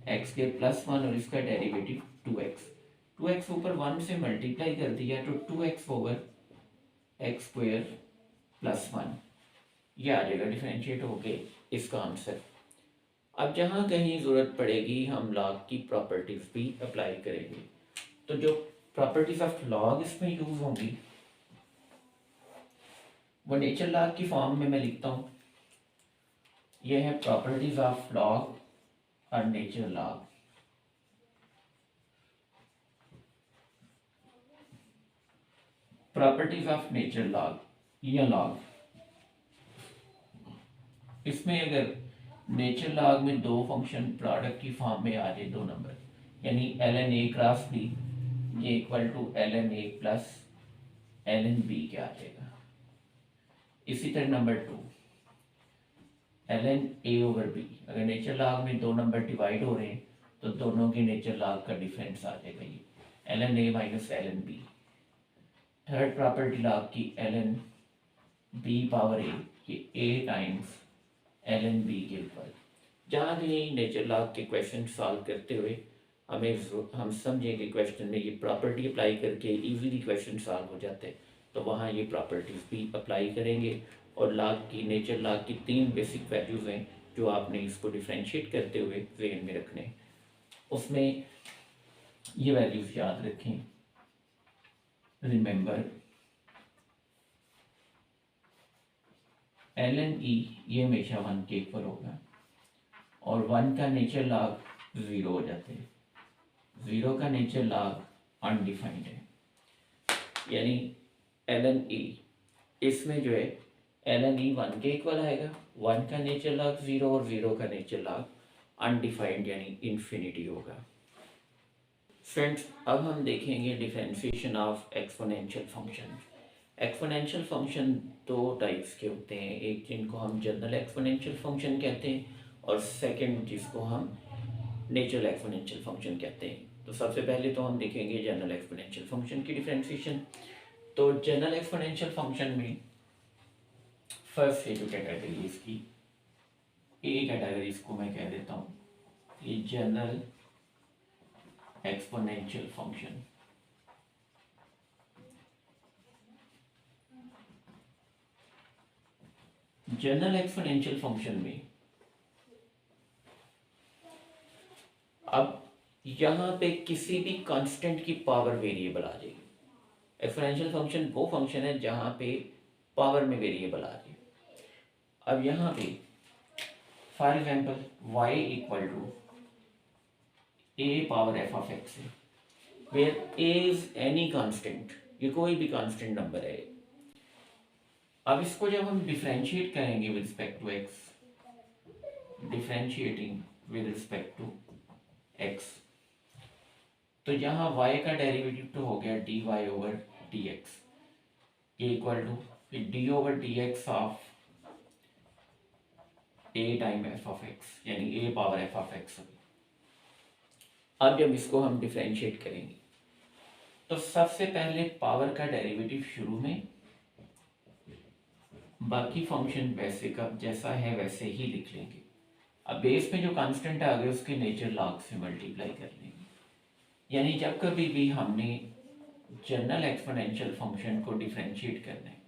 A: एक्स के प्लस वन और इसका derivative two x. Two x ऊपर वन से मल्टीप्लाई कर दिया तो two x over x square plus one, ये आ जाएगा डिफरेंशिएट होके इसका आंसर। अब जहाँ कहीं ज़रूरत पड़ेगी हम लॉग की प्रॉपर्टीज़ भी अप्लाई करेंगे। तो जो प्रॉपर्टीज़ ऑफ लॉग इसमें यूज़ होंगी वो नेचर लॉग की फॉर्म में मैं लिखता हूँ। ये है प्रॉपर्टीज़ ऑफ लॉग और nature log. Properties of nature log या लॉग, इसमें अगर नेचर लॉग में दो फंक्शन प्रोडक्ट की फॉर्म में आ जाए दो नंबर, यानी l n a cross b ये equal to l n a plus l n b क्या आ जाएगा। इसी तरह number two l n a over b, अगर नेचर लॉग में दो नंबर डिवाइड हो रहे हैं तो दोनों के नेचर लॉग का डिफरेंस आ जाएगा ये l n a minus l n b. Third property log की l n b power a, ये a times l n b के ऊपर। जहाँ कहीं नेचर लॉग के क्वेश्चन सॉल्व करते हुए हम समझेंगे क्वेश्चन में ये प्रॉपर्टी अप्लाई करके इजीली क्वेश्चन सॉल्व हो जाते हैं, तो वहाँ ये प्रॉपर्टीज भी अप्लाई करेंगे। और लॉग की नेचर लॉग की तीन बेसिक वैल्यूज़ हैं जो आपने इसको डिफ्रेंशिएट करते हुए जहन में रखने, उसमें ये वैल्यूज़ याद रखें। रिमेंबर एल एन ई ये हमेशा वन के इक्वल होगा और वन का नेचर लॉग ज़ीरो हो जाते हैं, ज़ीरो का नेचर लॉग अनडिफाइंड है। यानी एल एन ई इसमें जो है एल एन ई वन के इक्वल आएगा, वन का नेचर लॉग ज़ीरो और ज़ीरो का नेचर लॉग अनडिफाइंड यानी इन्फिनिटी होगा। फ्रेंड्स अब हम देखेंगे differentiation of exponential function. Exponential function दो टाइप्स के होते हैं, एक जिनको हम जनरल एक्सपोनेंशियल फंक्शन कहते हैं और सेकंड जिसको हम नेचुरल एक्सपोनेंशियल फंक्शन कहते हैं। तो सबसे पहले तो हम देखेंगे जनरल एक्सपोनेंशियल फंक्शन की डिफरेंशिएशन। तो जनरल एक्सपोनेंशियल फंक्शन में फर्स्ट है जो कैटेगरी इसकी, ए कैटेगरी इसको मैं कह देता हूँ, ये general exponential function. General exponential function में अब यहाँ पे किसी भी कांस्टेंट की पावर वेरिएबल आ जाएगी। एक्सपोनेंशियल फंक्शन वो फंक्शन है जहाँ पे पावर में वेरिएबल आ जाए। अब यहाँ पे for example y equal to a power f of x है, where a is any constant, ये कोई भी कांस्टेंट नंबर है। अब इसको जब हम डिफरेंशिएट करेंगे with respect to x, differentiating with respect to x, तो यहाँ y का डेरिवेटिव तो हो गया dy over dx equal to फिर d over dx of a time f of x, यानी a power f of x। अब जब इसको हम डिफरेंशिएट करेंगे तो सबसे पहले पावर का डेरिवेटिव शुरू में, बाकी फंक्शन वैसे का जैसा है वैसे ही लिख लेंगे। अब बेस में जो कांस्टेंट आ गए उसके नेचर लॉग से मल्टीप्लाई कर लेंगे। यानी जब कभी भी हमने जनरल एक्सपोनेंशियल फंक्शन को डिफरेंशिएट करना है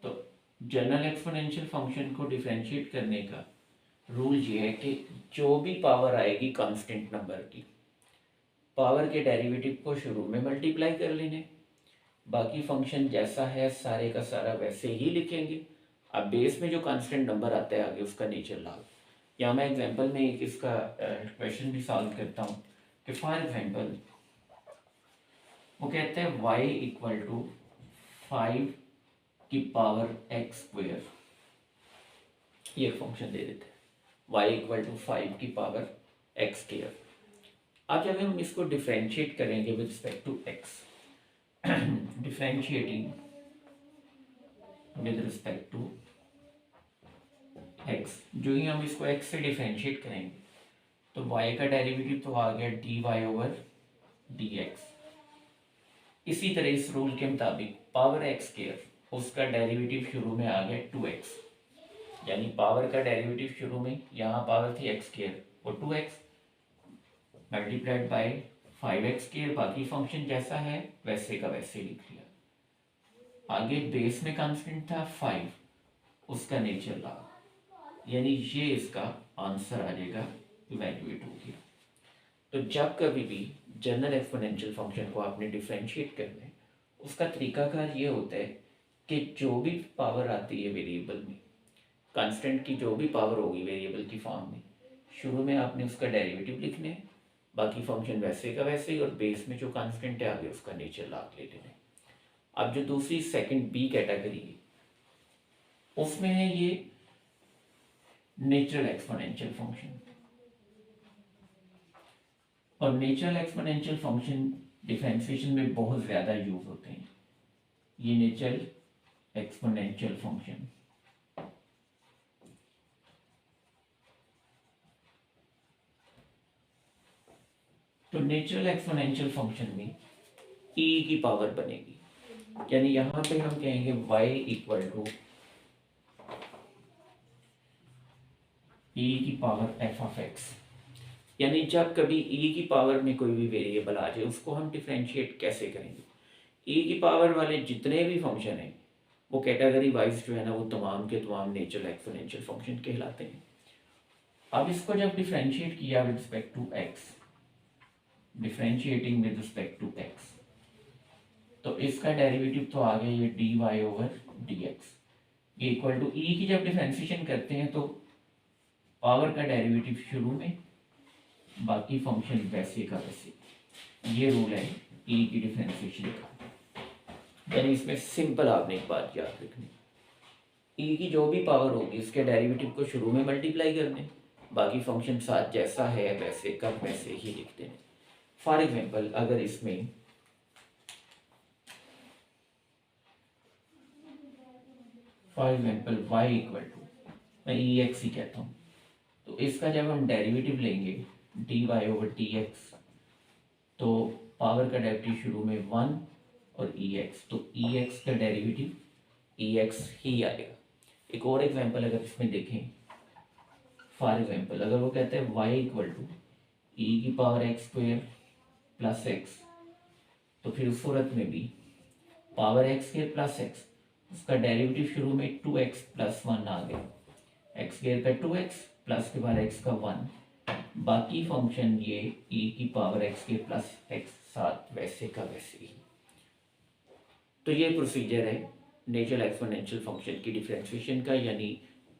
A: तो जनरल एक्सपोनेंशियल फंक्शन को डिफरेंशिएट करने का रूल ये है कि जो भी पावर आएगी कांस्टेंट नंबर की, पावर के डेरिवेटिव को शुरू में मल्टीप्लाई कर लेने, बाकी फंक्शन जैसा है सारे का सारा वैसे ही लिखेंगे। अब बेस में जो कांस्टेंट नंबर आता है आगे उसका नेचर लॉग। यहाँ मैं एग्जांपल में एक इसका क्वेश्चन भी सॉल्व करता हूँ कि फॉर एग्जांपल वो कहते हैं y इक्वल टू 5 की पावर x स्क्वेयर, ये फंक्शन दे देते हैं y इक्वल टू 5 की पावर x स्क्वेयर। अब जब हम इसको डिफरेंशिएट करेंगे with respect to x, differentiating with respect to x. जो ही हम इसको एक्स से डिफ्रेंशिएट करेंगे तो y का डेरिवेटिव तो आ गया dy ओवर dx। इसी तरह इस रूल के मुताबिक पावर एक्स स्क्वायर उसका डेरिवेटिव शुरू में आ गया 2x, यानी पावर का डेरिवेटिव शुरू में यहाँ पावर थी एक्स स्क्वायर वो 2x multiplied by 5x square, बाकी फंक्शन जैसा है वैसे का वैसे लिख लिया। आगे बेस में कांस्टेंट था 5, उसका नेचर ला, यानी ये इसका आंसर आ जाएगा, इवैल्यूएट हो गया। तो जब कभी भी जनरल एक्सपोनेंशियल फंक्शन को आपने डिफरेंशिएट करना है उसका तरीकाकार ये होता है कि जो भी पावर आती है वेरिएबल में, कांस्टेंट की जो भी पावर होगी वेरिएबल की फॉर्म में, शुरू में आपने उसका डेरिवेटिव लिखने है, बाकी फंक्शन वैसे का वैसे ही, और बेस में जो कांस्टेंट है आगे उसका नेचर लाग ले लेना है। अब जो दूसरी सेकंड बी कैटेगरी है उसमें है ये नेचुरल एक्सपोनेंशियल फंक्शन, और नेचुरल एक्सपोनेंशियल फंक्शन डिफरेंशिएशन में बहुत ज़्यादा यूज होते हैं। ये नेचुरल एक्सपोनेंशियल फंक्शन, तो नेचुरल एक्सपोनेंशियल फंक्शन में e की पावर बनेगी, यानी यहां पे हम कहेंगे y इक्वल टू e की पावर f ऑफ x। यानी जब कभी e की पावर में कोई भी वेरिएबल आ जाए उसको हम डिफरेंशिएट कैसे करेंगे, e की पावर वाले जितने भी फंक्शन हैं वो कैटेगरी वाइज जो है ना वो तमाम के तमाम नेचुरल एक्सपोनेंशियल फंक्शन कहलाते हैं। अब इसको जब डिफरेंशिएट किया with respect to x, differentiating with respect to x, तो इसका डेरिवेटिव तो आ गया ये dy ओवर dx, ये इक्वल टू e की जब डिफरेंशिएशन करते हैं तो पावर का डेरिवेटिव शुरू में, बाकी फंक्शन वैसे का वैसे। ये रूल है e की डिफरेंशिएशन का। यानी इसमें सिंपल आपने एक बात याद रखनी, e की जो भी पावर होगी उसके डेरिवेटिव को शुरू में मल्टीप्लाई करने, बाकी फंक्शन साथ जैसा है वैसे का वैसे ही लिख देने। फॉर एग्जाम्पल अगर इसमें y इक्वल टू, मैं ex ही कहता हूँ, तो इसका जब हम डेरिवेटिव लेंगे dy ओवर dx, तो पावर का डेरिवेटिव शुरू में 1 और ex, तो ex का डेरिवेटिव ex ही आएगा। एक और एग्जांपल अगर इसमें देखें, फॉर एग्जांपल अगर वो कहते हैं y इक्वल टू e की power x square plus x, तो फिर उस सूरत में भी power x square plus x, उसका डेरिवेटिव शुरू में 2x प्लस 1 आ गया, x स्क्वायर का 2x प्लस के बाद x का 1, बाकी फंक्शन ये e की पावर x के प्लस x साथ वैसे का वैसे ही। तो ये प्रोसीजर है नेचुरल एक्सपोनेंशियल फंक्शन की डिफरेंशिएशन का, यानी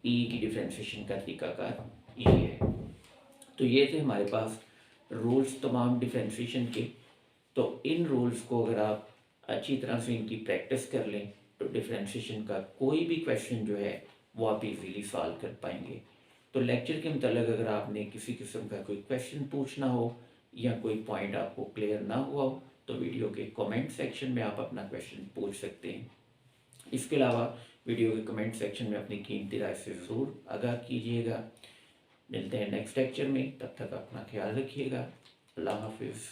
A: e की डिफरेंशिएशन का तरीकाकार ये है। तो ये थे हमारे पास रूल्स तमाम डिफरेंशिएशन के। तो इन रूल्स को अगर आप अच्छी तरह से इनकी प्रैक्टिस कर लें तो डिफरेंशिएशन का कोई भी क्वेश्चन जो है वो आप इजीली सॉल्व कर पाएंगे। तो लेक्चर के मतलब अगर आपने किसी किस्म का कोई क्वेश्चन पूछना हो या कोई पॉइंट आपको क्लियर ना हुआ हो तो वीडियो के कमेंट सेक्शन में आप अपना क्वेश्चन पूछ सकते हैं। इसके अलावा वीडियो के कमेंट सेक्शन में अपनी कीमती राय से ज़रूर आगाह कीजिएगा। मिलते हैं नेक्स्ट लेक्चर में, तब तक अपना ख्याल रखिएगा। अल्लाह हाफिज़।